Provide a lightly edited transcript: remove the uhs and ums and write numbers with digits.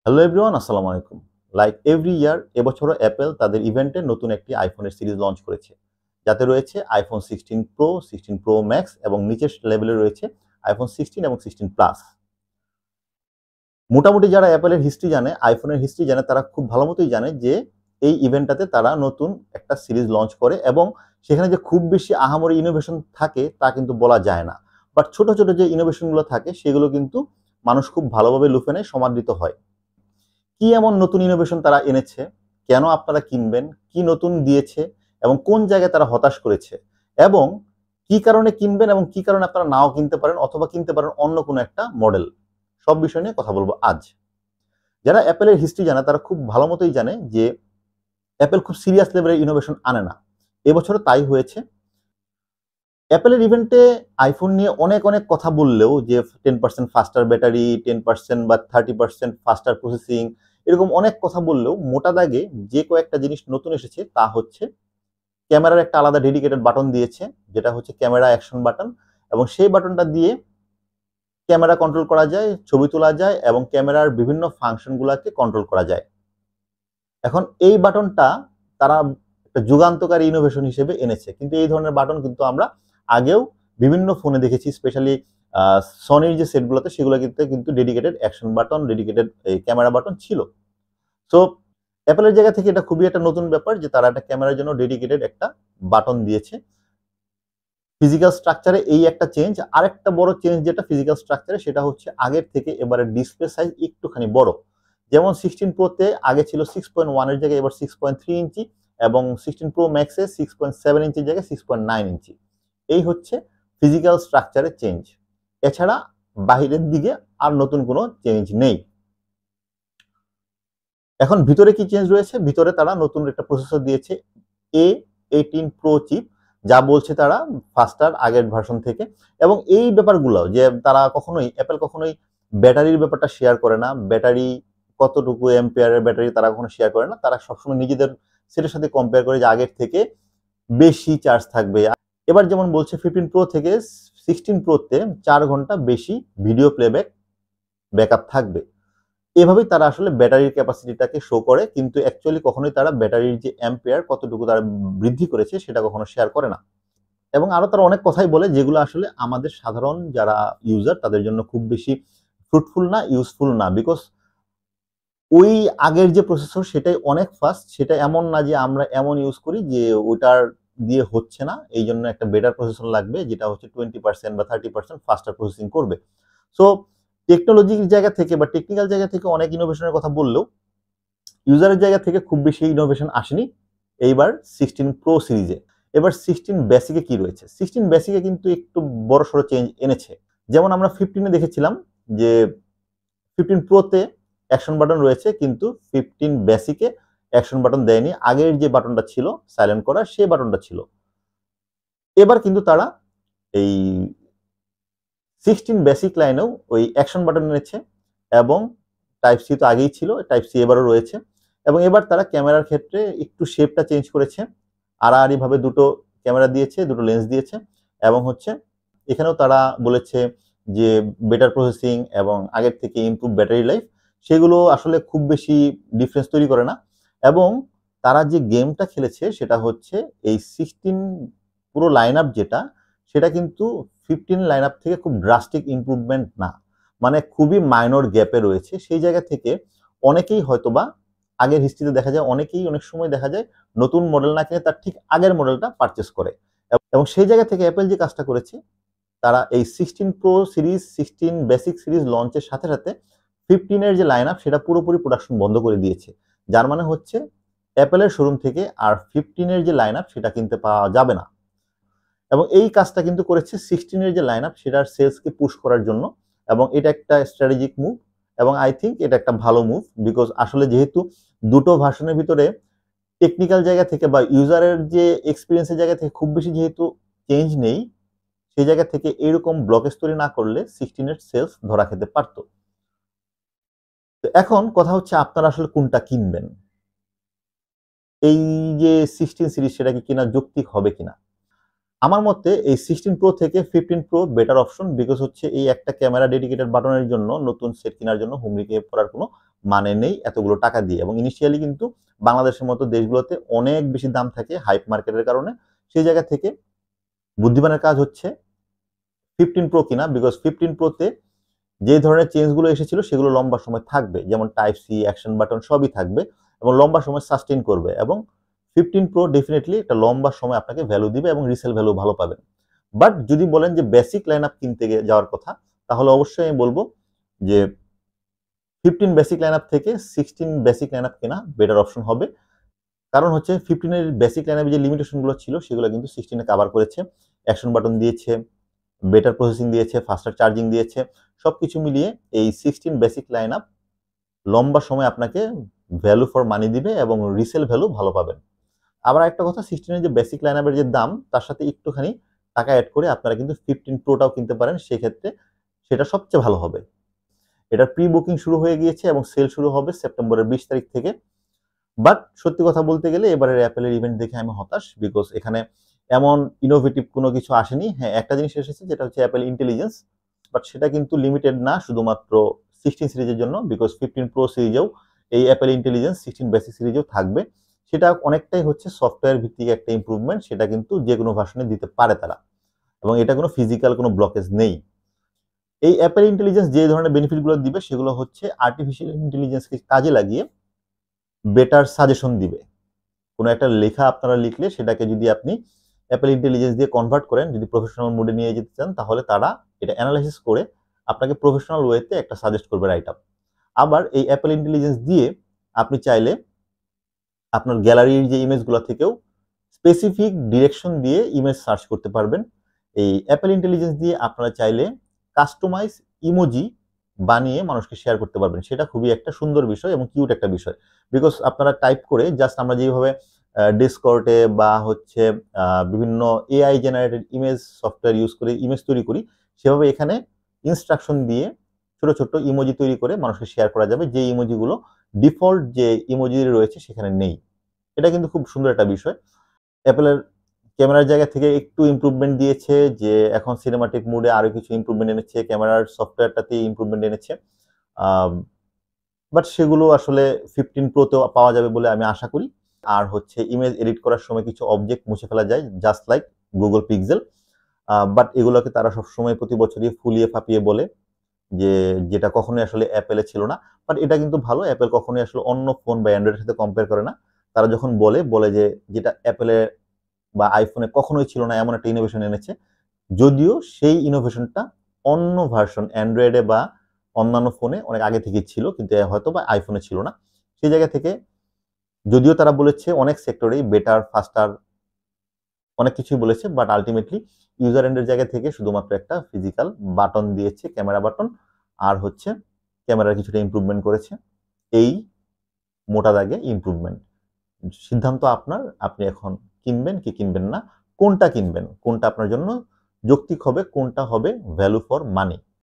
Hello everyone, আসসালামু আলাইকুম। Like every year এবছরও অ্যাপেল তাদের ইভেন্টে নতুন একটি আইফোনের সিরিজ লঞ্চ করেছে, যাতে রয়েছে আইফোন 16 প্রো, 16 প্রো ম্যাক্স এবং নিচের লেভেলে রয়েছে আইফোন 16 এবং 16 প্লাস। মোটামুটি যারা অ্যাপেলের হিস্ট্রি জানে, আইফোনের হিস্ট্রি জানে, তারা খুব ভালো মতোই জানে যে এই ইভেন্টটাতে তারা নতুন একটা সিরিজ লঞ্চ করে এবং সেখানে যে খুব বেশি আহামরি ইনোভেশন থাকে তা কিন্তু বলা যায় না। বাট ছোট ছোট যে ইনোভেশনগুলো থাকে সেগুলো কিন্তু মানুষ খুব ভালোভাবে লুফে নেয়, সমাদৃত হয়। কি এমন নতুন ইনোভেশন তারা এনেছে, কেন আপনারা কিনবেন, কি নতুন দিয়েছে এবং কোন জায়গায় তারা হতাশ করেছে, এবং কি কারণে কিনবেন এবং কি কারণে আপনারা নাও কিনতে পারেন অথবা কিনতে পারেন অন্য কোনো একটা মডেল, সব বিষয় নিয়ে কথা বলবো আজ। যারা অ্যাপেলের হিস্ট্রি জানে তারা খুব ভালো মতোই জানে যে অ্যাপেল খুব সিরিয়াস লেভেলের ইনোভেশন আনে না। এবছরও তাই হয়েছে। অ্যাপেলের ইভেন্টে আইফোন নিয়ে অনেক অনেক কথা বললেও, যে 10% ফাস্টার ব্যাটারি, 10% বা 30% ফাস্টার প্রসেসিং, এরকম অনেক কথা বললেও মোটা দাগে যে কয়েকটা জিনিস নতুন এসেছে তা হচ্ছে ক্যামেরার একটা আলাদা ডেডিকেটেড বাটন দিয়েছে, যেটা হচ্ছে ক্যামেরা অ্যাকশন বাটন, এবং সেই বাটনটা দিয়ে ক্যামেরা কন্ট্রোল করা যায়, ছবি তোলা যায় এবং ক্যামেরার বিভিন্ন ফাংশনগুলোকে কন্ট্রোল করা যায়। এখন এই বাটনটা তারা একটা যুগান্তকারী ইনোভেশন হিসেবে এনেছে, কিন্তু এই ধরনের বাটন কিন্তু আমরা আগেও বিভিন্ন ফোনে দেখেছি, স্পেশালি সনির যে সেটগুলোতে সেগুলোতে কিন্তু dedicated action button, dedicated camera button ছিল। সো অ্যাপেলের জায়গা থেকে এটা খুবই একটা নতুন ব্যাপার যে তারা একটা ক্যামেরার জন্য ডেডিকেটেড একটা বাটন দিয়েছে। ফিজিক্যাল স্ট্রাকচারে এই একটা চেঞ্জ। আরেকটা বড় চেঞ্জ যেটা ফিজিক্যাল স্ট্রাকচারে, সেটা হচ্ছে আগের থেকে এবারে ডিসপ্লে সাইজ একটুখানি বড়। যেমন 16 প্রোতে আগে ছিল 6.1 এর জায়গায় এবার 6.3 ইঞ্চি, এবং 16 প্রো ম্যাক্সে 6.7 ইঞ্চির জায়গায় 6.9 ইঞ্চি। এই হচ্ছে ফিজিক্যাল স্ট্রাকচারের চেঞ্জ। এছাড়া বাহিরের দিকে আর নতুন কোনো চেঞ্জ নেই। এখন ভিতরে কি চেঞ্জ রয়েছে? ভিতরে তারা নতুন একটা প্রসেসর দিয়েছে, A18 প্রো চিপ, যা বলছে তারা ফাস্টার আগের ভার্সন থেকে। এবং এই ব্যাপারগুলো যে তারা কখনোই, অ্যাপেল কখনোই ব্যাটারির ব্যাপারটা শেয়ার করে না, ব্যাটারি কতটুকু এম্পিয়ারের ব্যাটারি তারা কখনো শেয়ার করে না। তারা সবসময় নিজেদের সেটার সাথে কম্পেয়ার করে যে আগের থেকে বেশি চার্জ থাকবে। এবার যেমন বলছে 15 প্রো থেকে 16 প্রোতে 4 ঘন্টা বেশি ভিডিও প্লেব্যাক ব্যাকআপ থাকবে। এভাবেই তারা আসলে ব্যাটারির ক্যাপাসিটিটাকে শো করে, কিন্তু অ্যাকচুয়ালি কখনোই তারা ব্যাটারির যে অ্যাম্পিয়ার কতটুকু তারা বৃদ্ধি করেছে সেটা কখনো শেয়ার করে না। এবং আরো তারা অনেক কথাই বলে যেগুলো আসলে আমাদের সাধারণ যারা ইউজার তাদের জন্য খুব বেশি ফ্রুটফুল না, ইউজফুল না। বিকজ ওই আগের যে প্রসেসর সেটাই অনেক ফাস্ট, সেটা এমন না যে আমরা এমন ইউজ করি যে ওটার দিয়ে হচ্ছে না, এই জন্য একটা বেটার প্রসেসর লাগবে যেটা হচ্ছে 20% বা 30% ফাস্টার প্রসেসিং করবে। সো টেকনোলজির জায়গা থেকে বা টেকনিক্যাল জায়গা থেকে অনেক ইনোভেশনের কথা বললেও ইউজারের জায়গা থেকে খুব বেশি ইনোভেশন আসেনি এইবার 16 প্রো সিরিজে। এবার 16 বেসিকে কি রয়েছে? 16 বেসিকে কিন্তু একটু বড় সড়ো চেঞ্জ এনেছে। যেমন আমরা 15 দেখেছিলাম যে 15 প্রোতে অ্যাকশন বাটন রয়েছে, কিন্তু 15 বেসিকে অ্যাকশন বাটন দেয়নি। আগের যে বাটনটা ছিল সাইলেন্ট করার, সেই বাটনটা ছিল। এবার কিন্তু তারা এই 16 বেসিক লাইনেও ওই অ্যাকশন বাটন এনেছে, এবং টাইপ সি তো আগেই ছিল, টাইপ সি এবারও রয়েছে। এবং এবার তারা ক্যামেরার ক্ষেত্রে একটু শেপটা চেঞ্জ করেছে, আড়াআড়ি ভাবে দুটো ক্যামেরা দিয়েছে, দুটো লেন্স দিয়েছে। এবং হচ্ছে এখানেও তারা বলেছে যে বেটার প্রসেসিং এবং আগের থেকে ইমপ্রুভ ব্যাটারি লাইফ, সেগুলো আসলে খুব বেশি ডিফারেন্স তৈরি করে না। এবং তারা যে গেমটা খেলেছে সেটা হচ্ছে এই 16 পুরো লাইন আপ যেটা, সেটা কিন্তু 15 লাইন আপ থেকে খুব ড্রাস্টিক ইমপ্রুভমেন্ট না, মানে খুবই মাইনর গ্যাপে রয়েছে। সেই জায়গা থেকে অনেকেই হয়তোবা আগের হিস্ট্রিতে দেখা যায়, অনেকেই অনেক সময় দেখা যায় নতুন মডেল না কিনে তার ঠিক আগের মডেলটা পারচেস করে। এবং সেই জায়গা থেকে অ্যাপেল যে কাজটা করেছে, তারা এই 16 প্রো সিরিজ, 16 বেসিক সিরিজ লঞ্চের সাথে সাথে 15 এর যে লাইন আপ সেটা পুরোপুরি প্রোডাকশন বন্ধ করে দিয়েছে। যার মানে হচ্ছে অ্যাপেলের শোরুম থেকে আর 15 এর যে লাইন আপ সেটা কিনতে পাওয়া যাবে না। এবং এই কাজটা কিন্তু করেছে 16 এর যে লাইন আপ সেটার সেলসকে পুশ করার জন্য। এবং এটা একটা স্ট্র্যাটেজিক মুভ, এবং আই থিঙ্ক এটা একটা ভালো মুভ। বিকজ আসলে যেহেতু দুটো ভার্সনের ভিতরে টেকনিক্যাল জায়গা থেকে বা ইউজারের যে এক্সপিরিয়েন্সের জায়গা থেকে খুব বেশি যেহেতু চেঞ্জ নেই, সেই জায়গা থেকে এরকম ব্লকেজ তৈরি না করলে 16 এর সেলস ধরা খেতে পারত। তো এখন কথা হচ্ছে আপনারা আসলে কোনটা কিনবেন, এই যে 16 সিরিজ সেটা কি কিনা যৌক্তিক হবে কিনা। আমার মতে এই 16 প্রো থেকে 15 প্রো বেটার অপশন, বিকজ হচ্ছে এই একটা ক্যামেরা ডেডিকেটেড বাটনের জন্য নতুন সেট কেনার জন্য হুমড়ি পড়ার কোনো মানে নেই এতগুলো টাকা দিয়ে। এবং ইনিশিয়ালি কিন্তু বাংলাদেশের মতো দেশগুলোতে অনেক বেশি দাম থাকে হাইপ মার্কেটের কারণে। সেই জায়গা থেকে বুদ্ধিমানের কাজ হচ্ছে 15 প্রো কিনা, বিকজ 15 প্রোতে যে ধরনের চেঞ্জগুলো এসেছিল সেগুলো লম্বা সময় থাকবে, যেমন টাইপ সি, অ্যাকশন বাটন সবই থাকবে এবং লম্বা সময় সাস্টেইন করবে। এবং 15 প্রো ডেফিনেটলি একটা লম্বা সময় আপনাকে ভ্যালু দিবে এবং রিসেল ভ্যালু ভালো পাবেন। বাট যদি বলেন যে বেসিক লাইন আপ কিনতে যাওয়ার কথা, তাহলে অবশ্যই আমি বলবো যে 15 বেসিক লাইন আপ থেকে 16 বেসিক লাইন আপ কেনা বেটার অপশন হবে। কারণ হচ্ছে 15 এর বেসিক লাইন আপে যে লিমিটেশনগুলো ছিল সেগুলো কিন্তু 16 এ কভার করেছে। অ্যাকশন বাটন দিয়েছে, বেটার প্রসেসিং দিয়েছে, ফাস্টার চার্জিং দিয়েছে। সবকিছু মিলিয়ে এই 16 বেসিক লাইন আপ লম্বা সময় আপনাকে ভ্যালু ফর মানি দিবে এবং রিসেল ভ্যালু ভালো পাবেন। আবার একটা কথা, 16 এর যে বেসিক লাইন আপের যে দাম তার সাথে একটুখানি টাকা অ্যাড করে আপনারা কিন্তু 15 প্রোটাও কিনতে পারেন, সেক্ষেত্রে সেটা সবচেয়ে ভালো হবে। এটার প্রি বুকিং শুরু হয়ে গিয়েছে এবং সেল শুরু হবে সেপ্টেম্বরের 20 তারিখ থেকে। বাট সত্যি কথা বলতে গেলে এবারের অ্যাপেলের ইভেন্ট দেখে আমি হতাশ, বিকজ এখানে এমন ইনোভেটিভ কোনো কিছু আসেনি। হ্যাঁ, একটা জিনিস এসেছে যেটা হচ্ছে অ্যাপেল ইন্টেলিজেন্স, বাট সেটা কিন্তু লিমিটেড না শুধুমাত্র 16 সিরিজের জন্য, বিকজ 15 প্রো সিরিজেও এই অ্যাপেল ইন্টেলিজেন্স 16 বেসিক সিরিজেও থাকবে। সেটা অনেকটাই হচ্ছে সফটওয়্যার ভিত্তিক একটা ইম্প্রুভমেন্ট, সেটা কিন্তু যে কোনো ভার্সনে দিতে পারে তারা, এবং এটা কোনো ফিজিক্যাল কোনো ব্লকেজ নেই। এই অ্যাপেল ইন্টেলিজেন্স যে ধরনের বেনিফিটগুলো দিবে সেগুলো হচ্ছে আর্টিফিশিয়াল ইন্টেলিজেন্সকে কাজে লাগিয়ে বেটার সাজেশন দিবে। কোনো একটা লেখা আপনারা লিখলে সেটাকে যদি আপনি অ্যাপেল ইন্টেলিজেন্স দিয়ে কনভার্ট করেন, যদি প্রফেশনাল মোডে নিয়ে যেতে চান, তাহলে তারা এটা অ্যানালাইসিস করে আপনাকে প্রফেশনাল ওয়েতে একটা সাজেস্ট করবে রাইট আপ। আবার এই অ্যাপেল ইন্টেলিজেন্স দিয়ে আপনি চাইলে আপনার গ্যালারির যে ইমেজগুলো থেকেও স্পেসিফিক ডিরেকশন দিয়ে ইমেজ সার্চ করতে পারবেন। এই অ্যাপেল ইন্টেলিজেন্স দিয়ে আপনারা চাইলে কাস্টমাইজ ইমোজি বানিয়ে মানুষকে শেয়ার করতে পারবেন। সেটা খুবই একটা সুন্দর বিষয় এবং কিউট একটা বিষয়, বিকজ আপনারা টাইপ করে জাস্ট আমরা যেভাবে ডিসকর্ডে বা হচ্ছে বিভিন্ন AI generated image software use করে ইমেজ তৈরি করি, সেভাবে এখানে ইনস্ট্রাকশন দিয়ে ছোট ছোট ইমোজি তৈরি করে মানুষকে শেয়ার করা যাবে, যে ইমোজিগুলো ডিফল্ট যে ইমোজি রয়েছে সেখানে নেই। এটা কিন্তু খুব সুন্দর একটা বিষয়। অ্যাপেলের ক্যামেরার জায়গা থেকে একটু ইমপ্রুভমেন্ট দিয়েছে, যে এখন সিনেমাটিক মুডে আরো কিছু ইমপ্রুভমেন্ট এনেছে, ক্যামেরার সফটওয়্যারটাতে ইমপ্রুভমেন্ট এনেছে। বাট সেগুলো আসলে 15 প্রোতেও পাওয়া যাবে বলে আমি আশা করি। আর হচ্ছে ইমেজ এডিট করার সময় কিছু অবজেক্ট মুছে ফেলা যায়, just like Google pixel. But এগুলোকে তারা সবসময় প্রতি বছরই ফুলিয়ে ফাঁপিয়ে বলে, যে যেটা কখনোই আসলে অ্যাপেলে ছিল না। বাট এটা কিন্তু ভালো, অ্যাপেল কখনোই আসলে অন্য ফোন বা অ্যান্ড্রয়েডের সাথে কম্পেয়ার করে না। তারা যখন বলে যে যেটা অ্যাপেলে বা আইফোনে কখনোই ছিল না এমন একটা ইনোভেশন এনেছে, যদিও সেই ইনোভেশনটা অন্য ভার্সন অ্যান্ড্রয়েডে বা অন্যান্য ফোনে অনেক আগে থেকেই ছিল, কিন্তু হয়তো বা আইফোনে ছিল না। সেই জায়গা থেকে যদিও তারা বলেছে অনেক সেক্টরেই বেটার, ফাস্টার, অনেক কিছুই বলেছে, বাট আলটিমেটলি ইউজার এন্ডের জায়গা থেকে শুধুমাত্র একটা ফিজিক্যাল বাটন দিয়েছে, ক্যামেরা বাটন, আর হচ্ছে ক্যামেরার কিছুটা ইমপ্রুভমেন্ট করেছে। এই মোটা দাগে ইমপ্রুভমেন্ট। সিদ্ধান্ত আপনার, আপনি এখন কিনবেন কি কিনবেন না, কোনটা কিনবেন, কোনটা আপনার জন্য যৌক্তিক হবে, কোনটা হবে ভ্যালু ফর মানি।